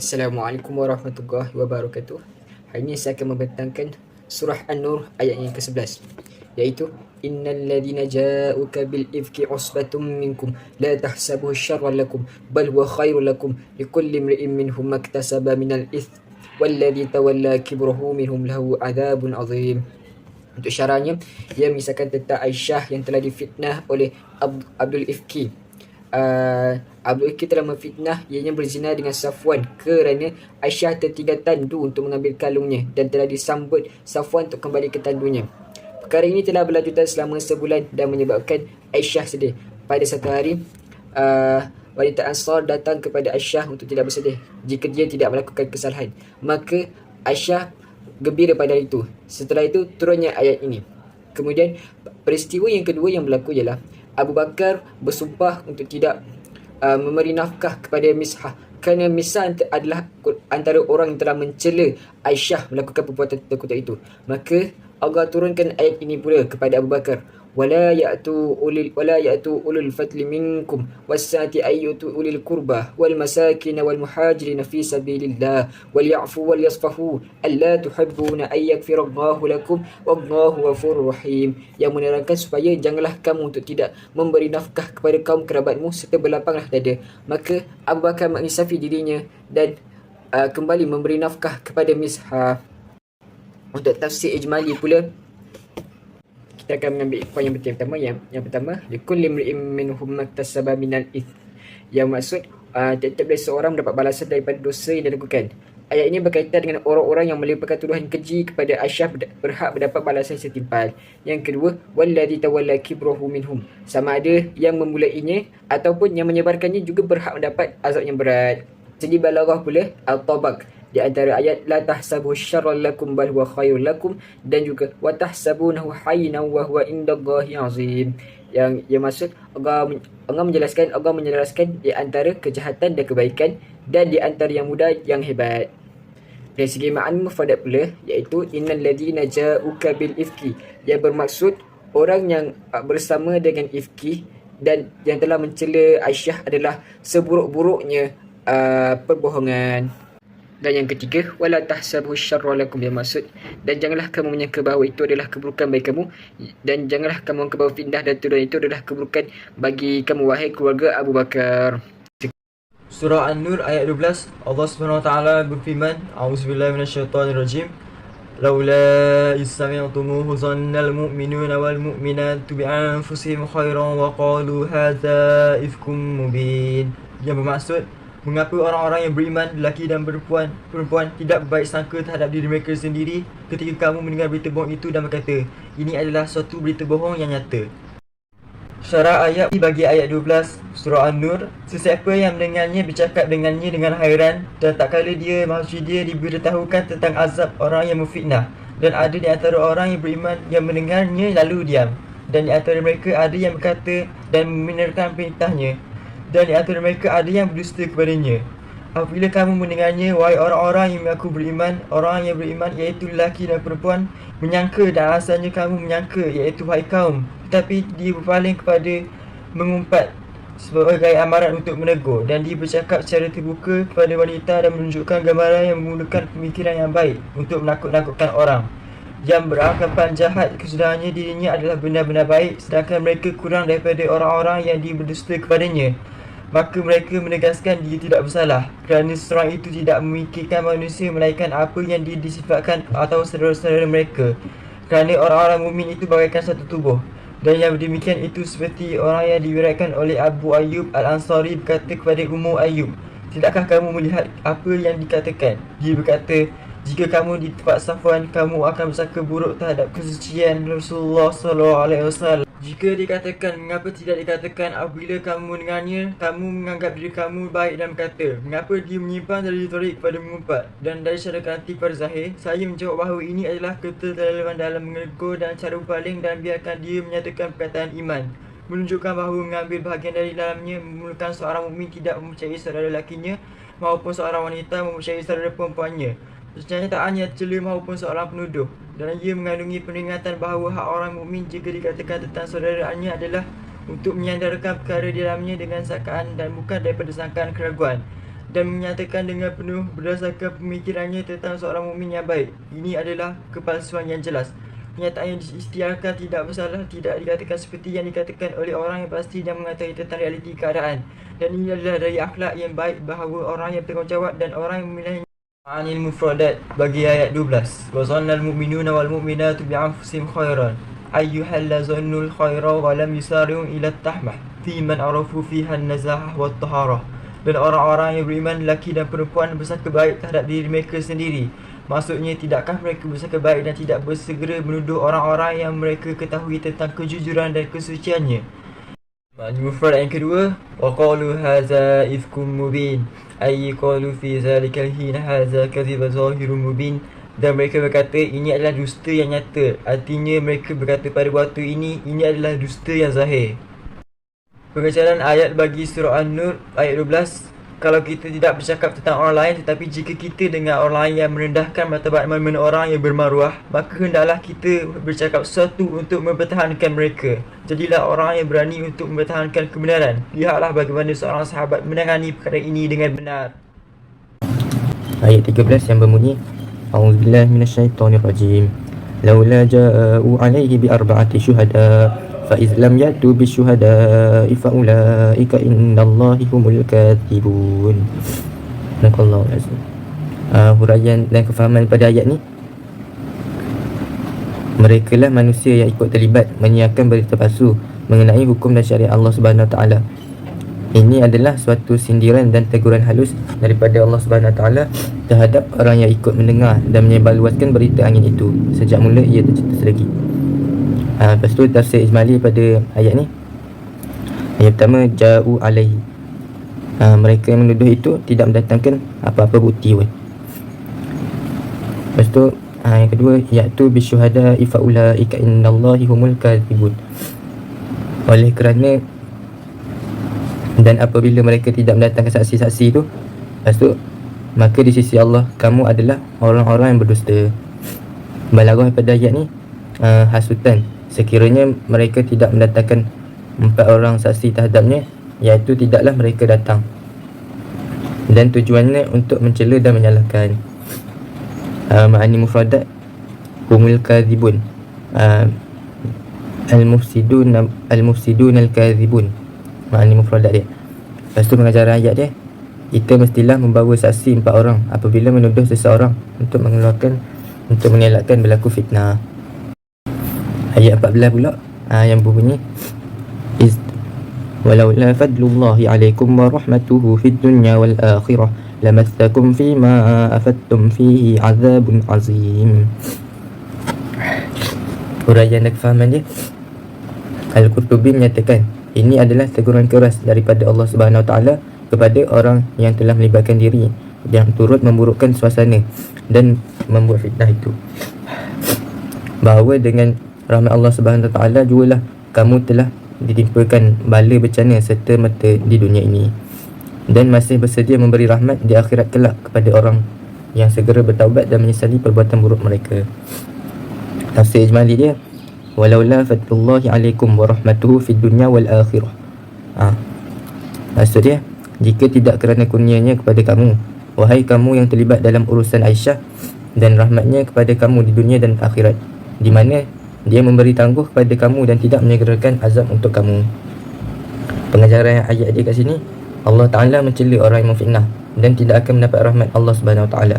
Assalamualaikum warahmatullahi wabarakatuh. Hari ini saya akan membentangkan surah An-Nur ayat yang ke-11, iaitu innal ladhina ja'uka bil ifki usbatum minkum la tahsabuhu syarran lakum bal huwa khairul lakum likulli imri'in minhum maktasaba minal ith walladhi tawalla kibrahu minhum lahu adzabun azim. Untuk syarahnya, ia mengisahkan tentang Aisyah yang telah difitnah oleh Abdul Ifki. Abdul Ifki telah memfitnah ianya berzina dengan Safwan kerana Aisyah tertinggal tandu untuk mengambil kalungnya dan telah disambut Safwan untuk kembali ke tandunya. Perkara ini telah berlanjutan selama sebulan dan menyebabkan Aisyah sedih. Pada satu hari, wanita Ansar datang kepada Aisyah untuk tidak bersedih jika dia tidak melakukan kesalahan. Maka Aisyah gembira pada itu. Setelah itu turunnya ayat ini. Kemudian peristiwa yang kedua yang berlaku ialah Abu Bakar bersumpah untuk tidak memberi nafkah kepada Mis'hah kerana Mis'hah adalah antara orang yang telah mencela Aisyah melakukan perbuatan terkutuk itu. Maka Allah turunkan ayat ini pula kepada Abu Bakar. ولا يأتوا أولو الفضل منكم والسعة أن يؤتوا أولي القربى والمساكين والمهاجرين في سبيل الله وليعفوا وليصفحوا ألا تحبون أن يغفر الله لكم والله غفور رحيم, yang menerangkan supaya janganlah kamu untuk tidak memberi nafkah kepada kaum kerabatmu serta berlapanglah dada. Maka Abu Bakar menginsafi dirinya dan kembali memberi nafkah kepada Mis'hah. Untuk tafsir ijmali pula, kita akan mengambil poin yang penting pertama. Yang pertama, likulli imri'in minhum maktasaba minal ith, yang maksud tiap-tiap dari seorang mendapat balasan daripada dosa yang dilakukan. Ayat ini berkaitan dengan orang-orang yang melimpahkan tuduhan keji kepada Aisyah berhak mendapat balasan setimpal. Yang kedua, walladhi tawalla kibrahu minhum, sama ada yang memulainya ataupun yang menyebarkannya juga berhak mendapat azab yang berat. Segi balaghah pula al-tabaq di antara ayat la tahsabu syarran lakum bal huwa khairul lakum dan juga wa tahsabunahu hayyinan wa huwa indallahi azim, yang maksud Allah menjelaskan di antara kejahatan dan kebaikan dan di antara yang mudah yang hebat. Dari segi makna mufadat pula, iaitu innal ladhina ja'uka bil ifki, yang bermaksud orang yang bersama dengan ifki dan yang telah mencela Aisyah adalah seburuk-buruknya perbohongan. Dan yang ketiga, wala tahsabu syarra lakum, yang maksud dan janganlah kamu menyangka bahawa itu adalah keburukan bagi kamu, dan janganlah kamu menyangka bahawa fitnah dan tuduhan itu adalah keburukan bagi kamu wahai keluarga Abu Bakar. Surah An-Nur ayat 12, Allah Subhanahu wa taala berfirman, A'udzubillahi minasyaitonirrajim. Laula isami'tumuhu dhannal mu'minuna wal mu'minatu bi anfusihim khairan wa qalu hadza ifkum mubin. Yang bermaksud, mengapa orang-orang yang beriman, lelaki dan perempuan tidak berbaik sangka terhadap diri mereka sendiri ketika kamu mendengar berita bohong itu dan berkata, ini adalah suatu berita bohong yang nyata. Syarah ayat bagi ayat 12 Surah An-Nur, sesiapa yang mendengarnya bercakap dengannya dengan hairan, dan tak kala dia maksud dia diberitahukan tentang azab orang yang memfitnah. Dan ada di antara orang yang beriman yang mendengarnya lalu diam, dan di antara mereka ada yang berkata dan membenarkan perintahnya, dan di antara mereka ada yang berdusta kepadanya. Apabila kamu mendengarnya, wahai orang-orang yang mengaku beriman, orang yang beriman iaitu lelaki dan perempuan, menyangka dan asalnya kamu menyangka iaitu wahai kaum, tetapi dia berpaling kepada mengumpat sebagai amaran untuk menegur, dan dia bercakap secara terbuka kepada wanita dan menunjukkan gambaran yang menggunakan pemikiran yang baik untuk menakut-nakutkan orang yang beranggapan jahat kesudahannya dirinya adalah benar-benar baik, sedangkan mereka kurang daripada orang-orang yang dia berdusta kepadanya. Maka mereka menegaskan dia tidak bersalah, kerana seorang itu tidak memikirkan manusia melainkan apa yang dia disifatkan atau saudara-saudara mereka, kerana orang-orang mukmin itu bagaikan satu tubuh. Dan yang demikian itu seperti orang yang diriwayatkan oleh Abu Ayyub Al-Ansari berkata kepada Ummu Ayyub, tidakkah kamu melihat apa yang dikatakan? Dia berkata, jika kamu di tempat Safwan, kamu akan bersangka buruk terhadap kesucian Rasulullah SAW. Jika dikatakan, mengapa tidak dikatakan apabila kamu mendengarnya, kamu menganggap diri kamu baik dan berkata, mengapa dia menyimpang dari tarik kepada mengumpat dan dari cara ganti pada zahir? Saya menjawab bahawa ini adalah keterlaluan dalam menegur dan cara berpaling, dan biarkan dia menyatakan perkataan iman, menunjukkan bahawa mengambil bahagian dari dalamnya memerlukan seorang mukmin tidak mempercayai saudara lakinya maupun seorang wanita mempercayai saudara perempuannya. Kenyataannya cela maupun seorang penuduh, dan ia mengandungi peringatan bahawa hak orang mukmin jika dikatakan tentang saudaranya adalah untuk menyandarkan perkara di dalamnya dengan sangkaan dan bukan daripada sangkaan keraguan. dan menyatakan dengan penuh berdasarkan pemikirannya tentang seorang mukmin yang baik. Ini adalah kepalsuan yang jelas. Pernyataan yang diisytiharkan tidak bersalah, tidak dikatakan seperti yang dikatakan oleh orang yang pasti dan mengetahui tentang realiti keadaan. Dan ini adalah dari akhlak yang baik bahawa orang yang bertanggungjawab dan orang yang memilih Anil mufradat bagi ayat 12. Wa zannal mu'minuna wal mu'minatu bi anfusihim khairan ayyuhal zannul khaira wa lam yusari'u ila at-tahmah fi man arafu fiha an-nazahah wat taharah. Dan orang-orang yang beriman lelaki dan perempuan bersangka baik terhadap diri mereka sendiri. Maksudnya, tidakkah mereka bersangka baik dan tidak bersegera menuduh orang-orang yang mereka ketahui tentang kejujuran dan kesuciannya. Mufrad yang kedua, wa qalu hadza ifkum mubin ay qalu fi zalikal hin hadza kadhib zahirun mubin. Dan mereka berkata ini adalah dusta yang nyata. Artinya mereka berkata pada waktu ini adalah dusta yang zahir. Pengecalan ayat bagi surah An-Nur ayat 12. Kalau kita tidak bercakap tentang orang lain, tetapi jika kita dengan orang lain yang merendahkan martabat mana-mana orang yang bermaruah, maka hendaklah kita bercakap sesuatu untuk mempertahankan mereka. Jadilah orang yang berani untuk mempertahankan kebenaran. Lihatlah bagaimana seorang sahabat menangani perkara ini dengan benar. Ayat 13 yang berbunyi, A'udzubillahi minasyaitonirrajim. Laula ja'u 'alaihi bi arba'ati syuhada fa iz lam yatu bi syuhada'i fa ulaika innallahi humul katibun. Nakallahu azim. Huraian dan kefahaman pada ayat ni, mereka lah manusia yang ikut terlibat menyiarkan berita palsu mengenai hukum dan syariat Allah Subhanahu Wa Taala. Ini adalah suatu sindiran dan teguran halus daripada Allah Subhanahu Wa Taala terhadap orang yang ikut mendengar dan menyebarluaskan berita angin itu sejak mula ia tercetus lagi. Lepas tu tafsir ijmali pada ayat ni. Ayat pertama, ja'u alaihi. Mereka yang menuduh itu tidak mendatangkan apa-apa bukti pun. Lepas tu yang kedua, ya'tu bisyuhada'i fa'ulaika innallahi humul kadhibun. Oleh kerana dan apabila mereka tidak mendatangkan saksi-saksi itu, lepas tu maka di sisi Allah kamu adalah orang-orang yang berdusta. Balaghah pada ayat ni, hasutan sekiranya mereka tidak mendatangkan 4 orang saksi terhadapnya, iaitu tidaklah mereka datang, dan tujuannya untuk mencela dan menyalahkan. Ma'ani mufradat humul kadhibun, al-mufsidun al-kadhibun. Ma'ani mufradat dia. Lepas tu pengajaran ayat dia, kita mestilah membawa saksi 4 orang apabila menuduh seseorang untuk mengelakkan berlaku fitnah. Ayat 14 pula yang berbunyi, walaula fadlullahi alaikum wa rahmatuhu fid dunya wal akhirah lamassakum fima afattum fihi azabun azim. Huraian dan kefahaman dia, Al-Qurtubi menyatakan ini adalah teguran keras daripada Allah Subhanahu Wa Taala kepada orang yang telah melibatkan diri yang turut memburukkan suasana dan membuat fitnah itu, bahawa dengan rahmat Allah Subhanahu Wa Taala jugalah kamu telah ditimpakan bala bencana serta mata di dunia ini, dan masih bersedia memberi rahmat di akhirat kelak kepada orang yang segera bertaubat dan menyesali perbuatan buruk mereka. Tafsir ijmali dia, walaula fadlullahi alaikum wa rahmatuhu fid dunya wal akhirah. Maksud dia, jika tidak kerana kurnianya kepada kamu, wahai kamu yang terlibat dalam urusan Aisyah, dan rahmatnya kepada kamu di dunia dan akhirat, di mana dia memberi tangguh kepada kamu dan tidak menyegerakan azab untuk kamu. Pengajaran ayat dia kat sini, Allah Ta'ala mencela orang yang memfitnah dan tidak akan mendapat rahmat Allah Subhanahu Wa Taala.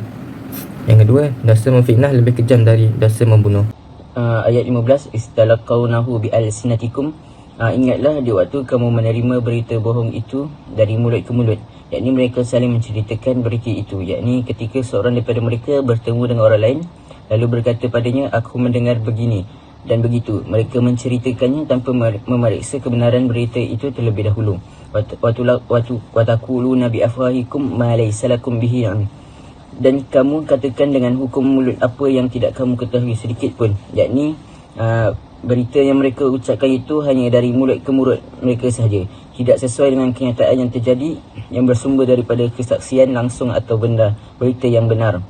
Yang kedua, dosa memfitnah lebih kejam dari dosa membunuh. Ayat 15, istalaqawnahu bi'alsinatikum. Ingatlah di waktu kamu menerima berita bohong itu dari mulut ke mulut, yakni mereka saling menceritakan berita itu, yakni ketika seorang daripada mereka bertemu dengan orang lain lalu berkata padanya, aku mendengar begini dan begitu. Mereka menceritakannya tanpa memeriksa kebenaran berita itu terlebih dahulu. Wataquluna bi afwahikum ma laysa lakum bihi ilm. Dan kamu katakan dengan hukum mulut apa yang tidak kamu ketahui sedikit pun, yakni berita yang mereka ucapkan itu hanya dari mulut ke mulut mereka sahaja, tidak sesuai dengan kenyataan yang terjadi yang bersumber daripada kesaksian langsung atau berita yang benar.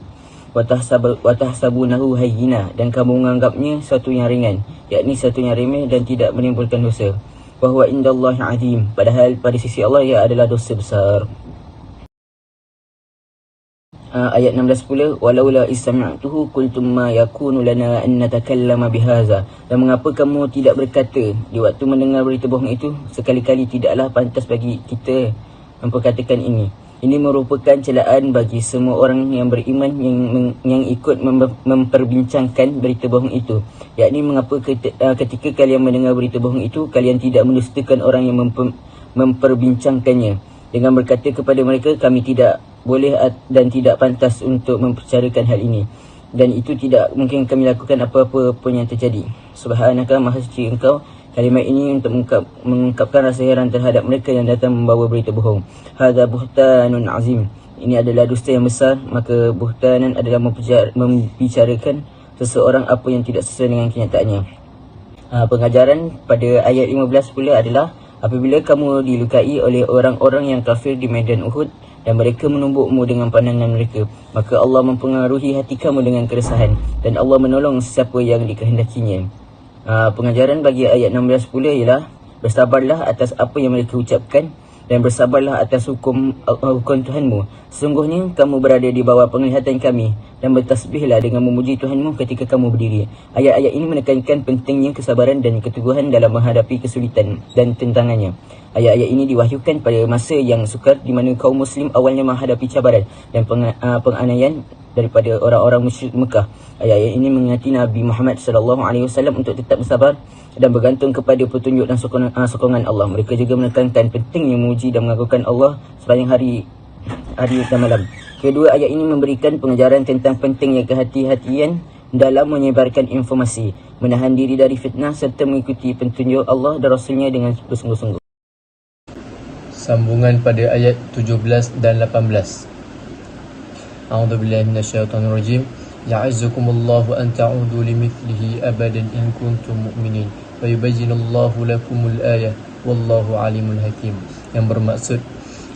Watahsabunahu hayyina, dan kamu menganggapnya satu yang ringan, yakni satu yang remeh dan tidak menimbulkan dosa. Wa huwa indallahi azim, padahal pada sisi Allah ia adalah dosa besar. ayat 16 pula, walaula istama'tuhu qultum ma yakunu lana an natakallama bihaza, dan mengapa kamu tidak berkata di waktu mendengar berita bohong itu, sekali-kali tidaklah pantas bagi kita memperkatakan ini. Ini merupakan celaan bagi semua orang yang beriman yang ikut memperbincangkan berita bohong itu, yakni mengapa ketika kalian mendengar berita bohong itu, kalian tidak mendustakan orang yang memperbincangkannya dengan berkata kepada mereka, kami tidak boleh dan tidak pantas untuk membicarakan hal ini, dan itu tidak mungkin kami lakukan apa-apa pun yang terjadi. Subhanaka, maha suci engkau. Kalimat ini untuk mengungkapkan rasa heran terhadap mereka yang datang membawa berita bohong. Hadza buhtanun azim. Ini adalah dusta yang besar. Maka buhtanan adalah membicarakan seseorang apa yang tidak sesuai dengan kenyataannya. Pengajaran pada ayat 15 pula adalah, apabila kamu dilukai oleh orang-orang yang kafir di medan Uhud dan mereka menumbukmu dengan pandangan mereka, maka Allah mempengaruhi hati kamu dengan keresahan, dan Allah menolong sesiapa yang dikehendakinya. Pengajaran bagi ayat 16 pula ialah, bersabarlah atas apa yang mereka ucapkan, dan bersabarlah atas hukum Tuhanmu. Sesungguhnya kamu berada di bawah penglihatan kami, dan bertasbihlah dengan memuji Tuhanmu ketika kamu berdiri. Ayat-ayat ini menekankan pentingnya kesabaran dan keteguhan dalam menghadapi kesulitan dan tentangannya. Ayat-ayat ini diwahyukan pada masa yang sukar, di mana kaum muslim awalnya menghadapi cabaran dan penganiayaan daripada orang-orang musyrik Mekah. Ayat-ayat ini mengingati Nabi Muhammad SAW untuk tetap bersabar dan bergantung kepada petunjuk dan sokongan Allah. Mereka juga menekankan pentingnya memuji dan mengagungkan Allah sepanjang hari dan malam. Kedua ayat ini memberikan pengajaran tentang pentingnya kehati-hatian dalam menyebarkan informasi, menahan diri dari fitnah serta mengikuti petunjuk Allah dan Rasulnya dengan bersungguh-sungguh. Sambungan pada ayat 17 dan 18. A'udzubillahi minasyaitonirrajim. Ya'izzukumullahu an ta'udu limithlihi abadan in kuntum mu'minin wa yubayyinullahu lakumul ayah wallahu alimul hakim. Yang bermaksud,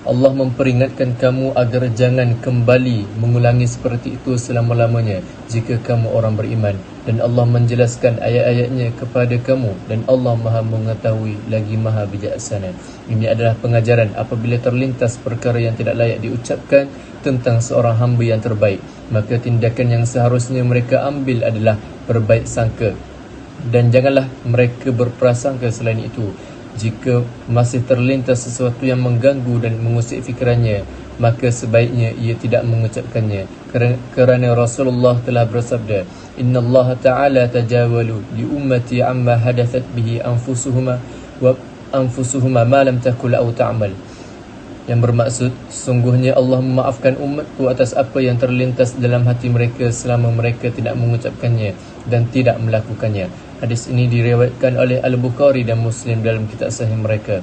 Allah memperingatkan kamu agar jangan kembali mengulangi seperti itu selama-lamanya jika kamu orang beriman, dan Allah menjelaskan ayat-ayatnya kepada kamu, dan Allah Maha mengetahui lagi Maha bijaksana. Ini adalah pengajaran apabila terlintas perkara yang tidak layak diucapkan tentang seorang hamba yang terbaik, maka tindakan yang seharusnya mereka ambil adalah berbaik sangka, dan janganlah mereka berprasangka selain itu. Jika masih terlintas sesuatu yang mengganggu dan mengusik fikirannya, maka sebaiknya ia tidak mengucapkannya, kerana Rasulullah telah bersabda, Inna Allah Ta'ala tajawalu li ummati amma hadathat bihi anfusuhuma ma lam takul au ta'mal. Yang bermaksud, sungguhnya Allah memaafkan umatku atas apa yang terlintas dalam hati mereka selama mereka tidak mengucapkannya dan tidak melakukannya. Hadis ini diriwayatkan oleh Al-Bukhari dan Muslim dalam kitab sahih mereka.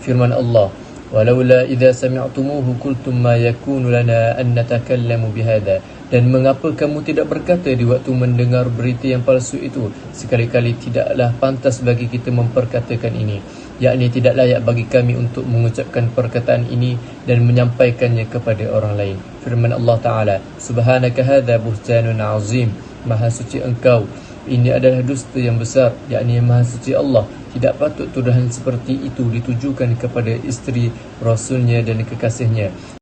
Firman Allah, walaula idza sami'tumuhu qultum ma yakunu lana an natakallamu bihadza. Dan mengapa kamu tidak berkata di waktu mendengar berita yang palsu itu, sekali-kali tidaklah pantas bagi kita memperkatakan ini, yakni tidak layak bagi kami untuk mengucapkan perkataan ini dan menyampaikannya kepada orang lain. Firman Allah Ta'ala, Subhanaka hadza buhtanun azim. Maha suci engkau, ini adalah dusta yang besar, yakni Maha suci Allah. Tidak patut tuduhan seperti itu ditujukan kepada isteri Rasulnya dan kekasihnya.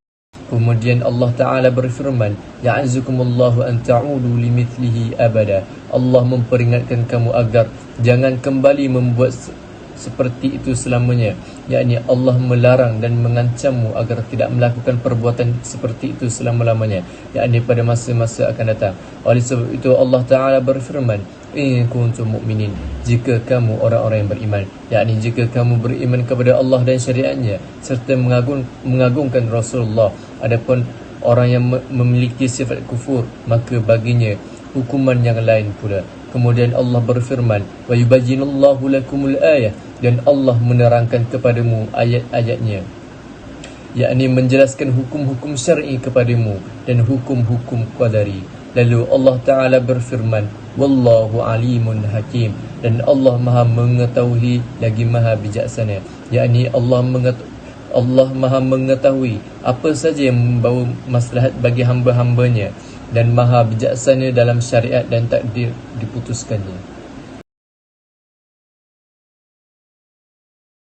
Kemudian Allah Ta'ala berfirman, Ya'azukumullahu an ta'udu limithlihi abada. Allah memperingatkan kamu agar jangan kembali membuat seperti itu selamanya, yakni Allah melarang dan mengancammu agar tidak melakukan perbuatan seperti itu selama-lamanya, yakni pada masa-masa akan datang. Oleh sebab itu Allah Ta'ala berfirman, in kuntum mu'minin, jika kamu orang-orang yang beriman, yakni jika kamu beriman kepada Allah dan syariatnya serta mengagungkan Rasulullah. Adapun orang yang memiliki sifat kufur, maka baginya hukuman yang lain pula. Kemudian Allah berfirman, wa yubayyinullahu lakumul ayah, dan Allah menerangkan kepadamu ayat-ayatnya, yakni menjelaskan hukum-hukum syar'i kepadamu dan hukum-hukum qadari. Lalu Allah Ta'ala berfirman, wallahu alimun hakim, dan Allah Maha mengetahui lagi Maha bijaksana, yakni Allah Maha mengetahui apa saja yang membawa maslahat bagi hamba-hambanya, dan Maha bijaksana dalam syariat dan takdir diputuskannya.